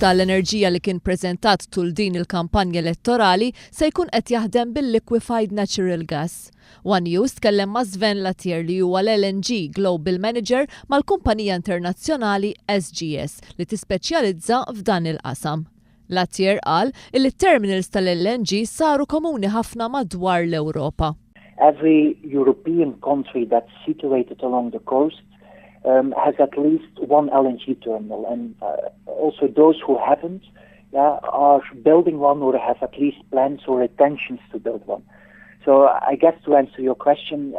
tal-enerġija li kien preżentat tul din il-kampanja elettorali se jkun qed jaħdem bil-Liquified Natural Gas. One News tkellem ma' Sven La Taire li huwa l-LNG Global Manager mal-kumpanija internazzjonali SGS li tispeċjalizza f'dan il-qasam. La Taire qal li t-terminals tal-LNG saru komuni ħafna madwar l-Ewropa. Every European country that's situated along the coast has at least one LNG terminal, and also those who haven't are building one or have at least plans or intentions to build one. So I guess to answer your question,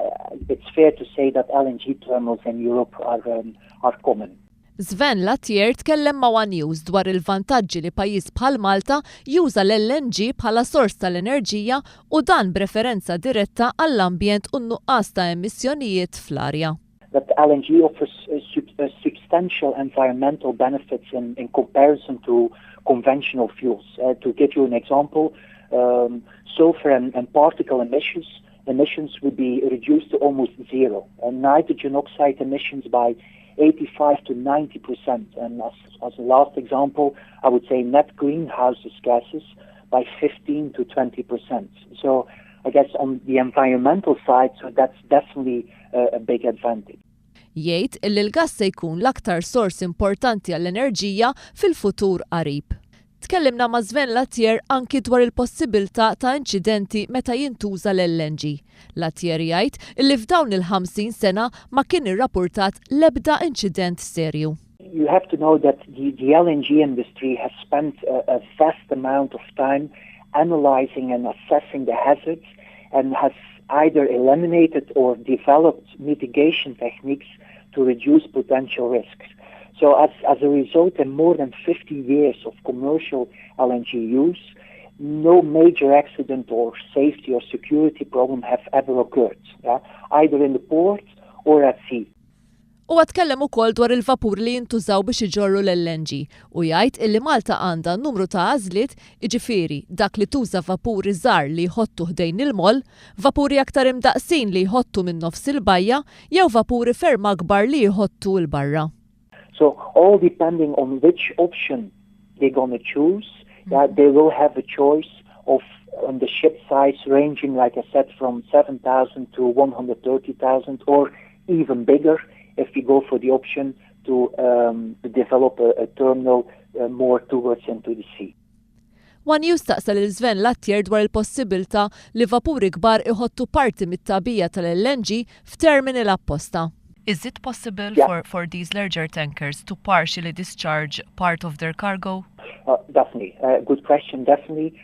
it's fair to say that LNG terminals in Europe are common. Sven La Taire tkellem ma' One News dwar il-vantaġġi li pajjiż bħal Malta juża l-LNG bħala sors tal-enerġija u dan b'referenza diretta għall-ambjent u n-nuqqas ta' emissjonijiet fl-arja. That LNG offers substantial environmental benefits in comparison to conventional fuels. To give you an example, sulfur and particle emissions would be reduced to almost zero, and nitrogen oxide emissions by 85 to 90%. And as a last example, I would say net greenhouse gases by 15 to 20%. So I guess on the environmental side, so that's definitely a big advantage. Jgħid illi l-gass se jkun l-aktar sors importanti għall-enerġija fil-futur qrib. Tkellimna ma' Sven La Taire anki dwar il-possibilità ta' incidenti meta jintuża l-LNG. La Taire jgħid illi f'dawn il-50 sena ma kien irrappurtat l-ebda incident serju. You have to know that the LNG industry has spent a vast amount of time analyzing and assessing the hazards and has either eliminated or developed mitigation techniques to reduce potential risks. So as a result, in more than 50 years of commercial LNG use, no major accident or safety or security problem have ever occurred, either in the port or at sea. U għatkellem ukoll dwar il-vapur li jintużaw biex iġorru l-LNG u jgħid illi Malta għandha numru ta' għażliet, jiġifieri dak li tuża vapuri żgħar li jħottu ħdejn il-moll, vapuri aktar imdaqsin li jħottu minn nofs il-bajja jew vapuri ferm akbar li jħottu l-barra. So all depending on which option they're going to choose, they will have a choice of on the ship size ranging, like I said, from 7,000 to 130,000 or even bigger, if we go for the option to develop a terminal more towards into the sea. One News taqsal il-Sven La Taire dwar il-possibilità li vapuri kbar iħottu parti mit-tagħbija tal-LNG f'terminal apposta. Is it possible for these larger tankers to partially discharge part of their cargo? Definitely. Good question, definitely.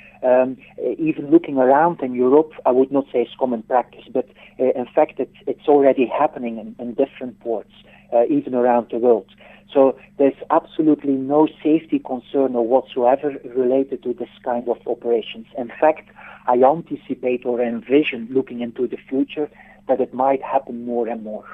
Even looking around in Europe, I would not say it's common practice, but in fact it's already happening in different ports, even around the world. So there's absolutely no safety concern or whatsoever related to this kind of operations. In fact, I anticipate or envision looking into the future that it might happen more and more.